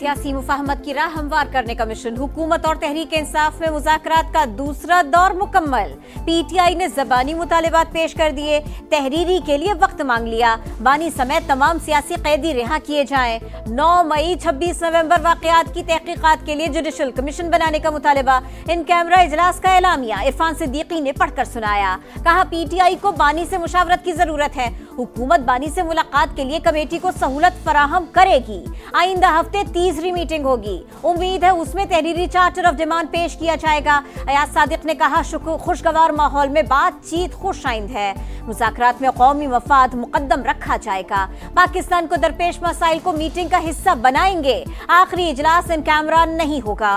सियासी मुफाहमत की राह हमवार करने का मिशन। हुकूमत और तहरीक इंसाफ में मुज़ाकरात का दूसरा दौर मुकम्मल। पीटीआई ने ज़बानी मुतालिबात पेश कर दिए, तहरीरी के लिए वक्त मांग लिया। बानी समेत तमाम सियासी कैदी रिहा किए जाएं। 9 मई 26 नवंबर वाक़यात की तहकीकात के लिए जुडिशल कमीशन बनाने का मुतालिबा। इन कैमरा इजलास का एलामिया इरफान सिद्दीकी ने पढ़कर सुनाया। कहा पीटीआई को बानी से मुशावरत की जरूरत है। हुकूमत बानी से मुलाकात के लिए कमेटी को सहूलत फराहम करेगी। आइंदा हफ्ते तीसरी मीटिंग होगी। उम्मीद है उसमें तहरीरी चार्टर ऑफ डिमांड पेश किया जाएगा। अयाज सादिक ने कहा खुशगवार माहौल में बातचीत खुशाइंद है। मुज़ाकरात में कौमी मफाद मुकद्दम रखा जाएगा। पाकिस्तान को दरपेश मसाइल को मीटिंग का हिस्सा बनाएंगे। आखिरी इजलास इन कैमरा नहीं होगा।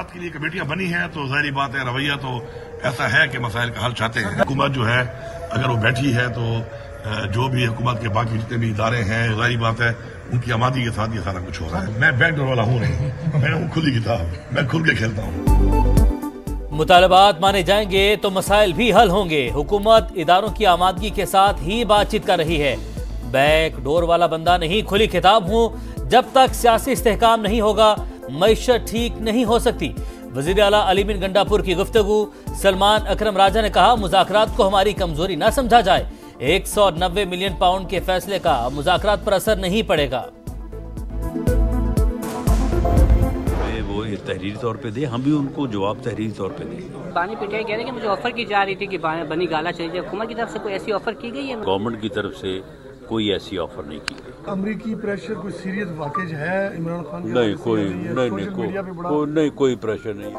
के लिए कमेटियां बनी हैं तो जाहिर बात है रवैया तो ऐसा है कि मसाइल का हल चाहते हैं। हुकूमत जो है अगर वो बैठी है तो जो भी हुकूमत के बाकी जितने भी इदारे हैं जाहिर बात है उनकी आमादी के साथ ये सारा कुछ हो रहा है। मैं बैकडोर वाला हूँ नहीं, मैं हूँ खुली किताब, मैं खुल के खेलता हूँ। मुतालबात माने जाएंगे तो मसाइल भी हल होंगे। हुकूमत इदारों की आमादगी के साथ ही बातचीत कर रही है। बैकडोर वाला बंदा नहीं, खुली किताब हूँ। जब तक सियासी इस्तेहकाम नहीं होगा मईशत ठीक नहीं हो सकती। वजीर आला अली बिन गंडापुर की गुफ्तगू। सलमान अकरम राजा ने कहा मुज़ाकरात को हमारी कमजोरी ना समझा जाए। 190 मिलियन पाउंड के फैसले का मुज़ाकरात पर असर नहीं पड़ेगा। वो तहरीरी तौर पे दे, हम भी उनको जवाब तहरीरी तौर पे दें। बानी पीटीआई कह रहे हैं कि मुझे ऑफर की जा रही थी कि बनी गाला चली जाए। हुकूमत की तरफ से कोई ऐसी ऑफर की गई है? गवर्नमेंट की तरफ से कोई ऐसी ऑफर नहीं की गई। अमरीकी प्रेशर कोई सीरियस वाकई है इमरान खान? नहीं, कोई प्रेशर नहीं।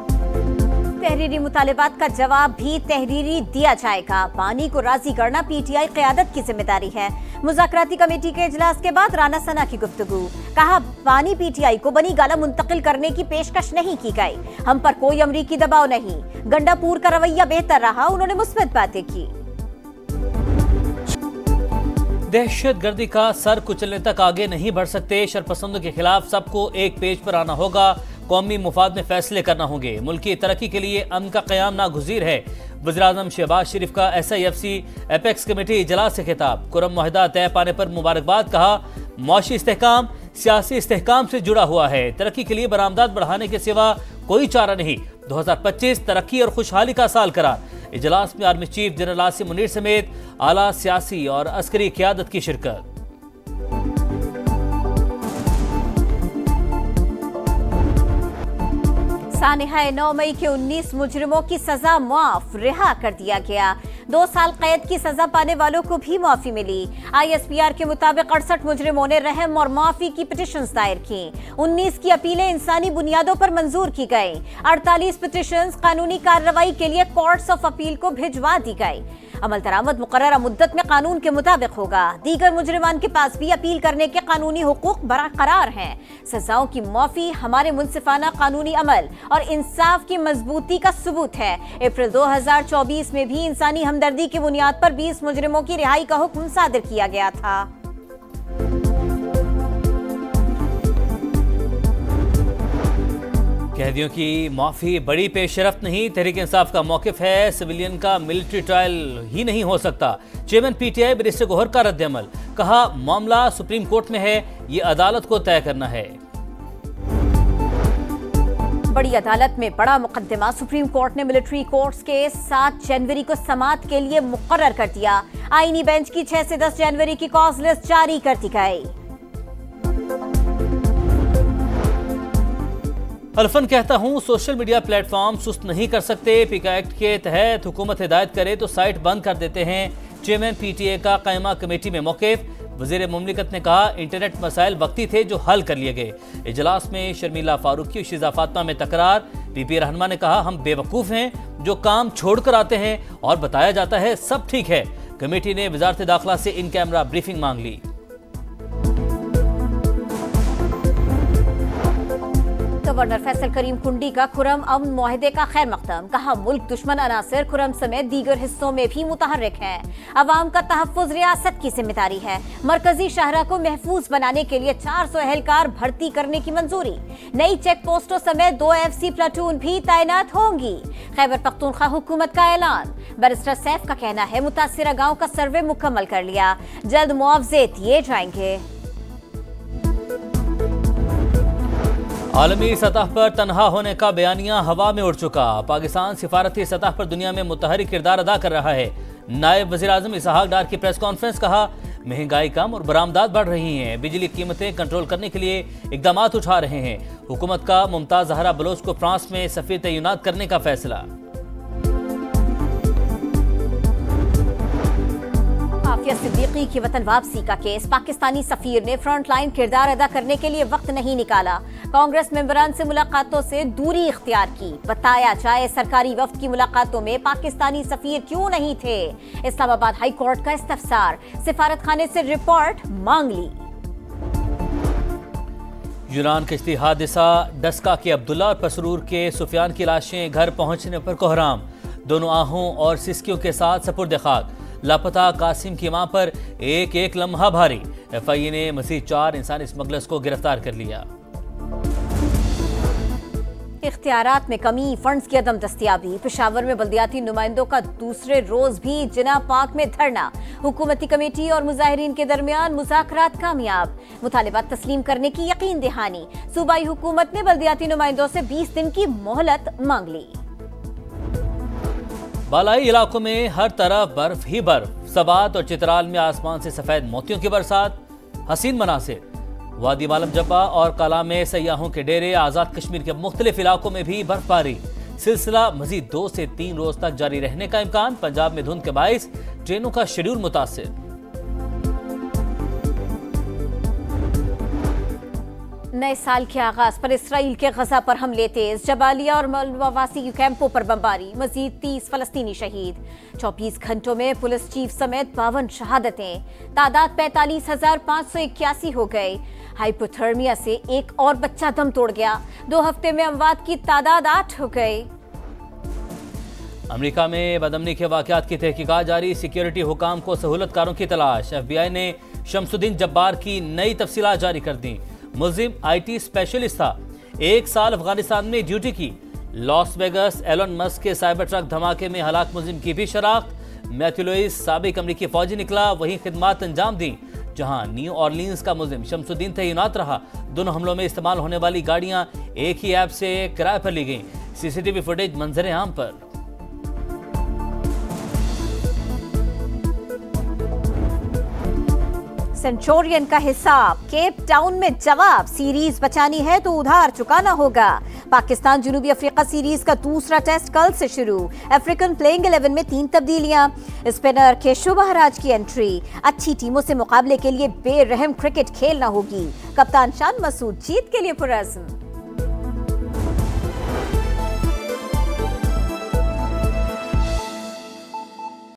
तहरीरी मुतालिबात का जवाब भी तहरीरी दिया जाएगा। बानी को राजी करना पीटीआई क़यादत की जिम्मेदारी है। मुज़ाकराती कमेटी के इजलास के बाद राना सना की गुफ्तगू। कहा बानी पीटीआई को बनी गाला मुंतकिल करने की पेशकश नहीं की गई। हम पर कोई अमरीकी दबाव नहीं। गंडापुर का रवैया बेहतर रहा, उन्होंने मुस्बत बातें की। दहशत गर्दी का सर कुचलने तक आगे नहीं बढ़ सकते। शरपसंदों के खिलाफ सबको एक पेज पर आना होगा। कौमी मुफाद में फैसले करना होंगे। मुल्की तरक्की के लिए अमन का क़याम नागुज़ीर है। वज़ीर-ए-आज़म शहबाज शरीफ का SIFC एपेक्स कमेटी इजलास से खिताब। कुरम मुआहदा तय पाने पर मुबारकबाद। कहा मुआशी इस्तेहकाम सियासी इस्तेहकाम से जुड़ा हुआ है। तरक्की के लिए बरामदात बढ़ाने के सिवा कोई चारा नहीं। 2025 तरक्की और खुशहाली का साल करार। इजलास में army chief general Asim Munir समेत आला सियासी और अस्करी क़यादत की शिरकत। सानिहा 9 मई के 19 मुजरिमों की सजा मुआफ, रिहा कर दिया गया। 2 साल कैद की सजा पाने वालों को भी माफी मिली। ISPR के मुताबिक 68 मुजरिमों ने रहम और माफी की पिटिशंस दायर की। 19 की अपीलें इंसानी बुनियादों पर मंजूर की गई। 48 पिटिशंस कानूनी कार्रवाई के लिए कोर्ट्स ऑफ अपील को भिजवा दी गई। अमल दरामद मुकर्ररा मुद्दत में कानून के मुताबिक होगा। दीगर मुजरिमान के पास भी अपील करने के कानूनी हुकूक बरकरार हैं। सजाओं की माफी हमारे मुनसिफाना कानूनी अमल और इंसाफ की मजबूती का सबूत है। अप्रैल 2024 में भी इंसानी हमदर्दी की बुनियाद पर 20 मुजरिमों की रिहाई का हुक्म सादिर किया गया था। कैदियों की माफी बड़ी पेशरफ्त नहीं। तहरीक इंसाफ का मौकिफ है सिविलियन का मिलिट्री ट्रायल ही नहीं हो सकता। चेयरमैन PTI बैरिस्टर गौहर का रद्द-ए-अमल। कहा मामला सुप्रीम कोर्ट में है, ये अदालत को तय करना है। बड़ी अदालत में बड़ा मुकदमा। सुप्रीम कोर्ट ने मिलिट्री कोर्ट्स के 7 जनवरी को समाअत के लिए मुकर्रर कर दिया। आईनी बेंच की 6 से 10 जनवरी की कॉज लिस्ट जारी कर दी गई। हल्फन कहता हूं सोशल मीडिया प्लेटफॉर्म सुस्त नहीं कर सकते। पिका एक्ट के तहत हुकूमत हिदायत करे तो साइट बंद कर देते हैं। चेयरमैन PTA का कायमा कमेटी में मौक़िफ़। वज़ीर मुमलिकत ने कहा इंटरनेट मसाइल वक्ती थे जो हल कर लिए गए। इजलास में शर्मिला फारूकी और शिजा फातिमा में तकरार। PP रहनमा ने कहा हम बेवकूफ़ हैं जो काम छोड़कर आते हैं और बताया जाता है सब ठीक है। कमेटी ने वज़ारत दाखिला से इन कैमरा ब्रीफिंग मांग ली। गवर्नर फैसल करीम कुंडी का खुरम अमन मुआहदे का खैर मकदम। कहा मुल्क दुश्मन अनासर खुरम समेत दीगर हिस्सों में भी मुतहर्रिक है। अवाम का तहफ़्फ़ुज़ रियासत की जिम्मेदारी है। मरकजी शाहरा को महफूज बनाने के लिए 400 एहलकार भर्ती करने की मंजूरी। नई चेक पोस्टों समेत 2 FC प्लाटून भी तैनात होंगी। खैबर पख्तूनख्वा हुकूमत का ऐलान। बैरिस्टर सैफ का कहना है मुतासिरा गांव का सर्वे मुकम्मल कर लिया, जल्द मुआवजे दिए जाएंगे। आलमी सतह पर तनहा होने का बयानिया हवा में उड़ चुका। पाकिस्तान सिफारती सतह पर दुनिया में मुतहरिक किरदार अदा कर रहा है। नायब वज़ीर आज़म इसहाक डार की प्रेस कॉन्फ्रेंस, कहा महंगाई कम और बरामदात बढ़ रही हैं, बिजली कीमतें कंट्रोल करने के लिए इकदाम उठा रहे हैं। हुकूमत का मुमताज ज़हरा बलोच को फ्रांस में सफ़ीर तैनात करने का फैसला। आफिया सिद्दीकी की वतन वापसी का केस, पाकिस्तानी सफीर ने फ्रंटलाइन किरदार अदा करने के लिए वक्त नहीं निकाला, कांग्रेस मेंबरान से मुलाकातों से दूरी इख्तियार की। बताया जाए सरकारी वफ्द की मुलाकातों में पाकिस्तानी सफीर क्यों नहीं थे। इस्लामाबाद हाई कोर्ट का इस्तफसार, सिफारत खाने से रिपोर्ट मांग ली। यूनान कश्ती हादसा, डस्का के अब्दुल्ला और पसरूर के सुफियान की लाशें घर पहुंचने पर कोहराम, दोनों आहों और सिस्कियों के साथ सपुर्द खाक। लापता कासिम की मां पर एक एक लम्हा भारी, एफआईए ने मजीद 4 इंसानी स्मगलर्स को गिरफ्तार कर लिया। इख्तियारात में कमी, फंड्स की अदम दस्तियाबी, पेशावर में बल्दियाती नुमाइंदों का दूसरे रोज भी जिना पार्क में धरना, हुकूमती कमेटी और मुजाहिरीन के दरमियान मुज़ाकरात कामयाब, मुतालिबात तस्लीम करने की यकीन दहानी। सूबाई हुकूमत ने बल्दियाती नुमाइंदों से 20 दिन की मोहलत मांग ली। बालाई इलाकों में हर तरफ बर्फ ही बर्फ, सबात और चित्राल में आसमान से सफेद मोतियों की बरसात, हसीन मनासिर। वादी मालम जब्बा और काला में सयाहों के डेरे, आज़ाद कश्मीर के मुख्तलिफ इलाकों में भी बर्फबारी, सिलसिला मजीद 2 से 3 रोज तक जारी रहने का इम्कान। पंजाब में धुंध के बाइस ट्रेनों का शेड्यूल मुतासिर। नए साल के आगाज पर इसराइल के गजा पर हमले तेज, जबालिया और मलवासी कैंपों पर बमबारी, मजीद 30 फलस्तीनी शहीद। 24 घंटों में पुलिस चीफ समेत 52 शहादतें, तादाद 45,581 हो गए। हाइपोथर्मिया से एक और बच्चा दम तोड़ गया, 2 हफ्ते में अमवात की तादाद 8 हो गई। अमेरिका में बदअमनी के वाकयात की तहकीकात जारी, सिक्योरिटी हुकाम को सहूलतकारों की तलाश। FBI ने शमसुद्दीन जब्बार की नई तफसीलात जारी कर दी। मुल्जिम IT स्पेशलिस्ट था, 1 साल अफगानिस्तान में ड्यूटी की। लॉस वेगस एलन मस्क के साइबर ट्रक धमाके में हलाक मुल्जिम की भी शनाख्त। मैथ्यू लुइस साबिक अमरीकी फौजी निकला, वहीं खिदमात अंजाम दी। जहां न्यू ऑरलीन्स का मुल्जिम शमसुद्दीन तैनात रहा। दोनों हमलों में इस्तेमाल होने वाली गाड़ियां एक ही ऐप से किराए पर ली गईं। CCTV फुटेज मंजर आम पर। सेंचुरियन का हिसाब, केप टाउन में जवाब, सीरीज बचानी है तो उधार चुकाना होगा। पाकिस्तान जनूबी अफ्रीका सीरीज का दूसरा टेस्ट कल से शुरू। अफ्रीकन प्लेइंग 11 में 3 तब्दीलियां, स्पिनर केशव महाराज की एंट्री। अच्छी टीमों से मुकाबले के लिए बेरहम क्रिकेट खेलना होगी। कप्तान शान मसूद जीत के लिए पुरअज़्म।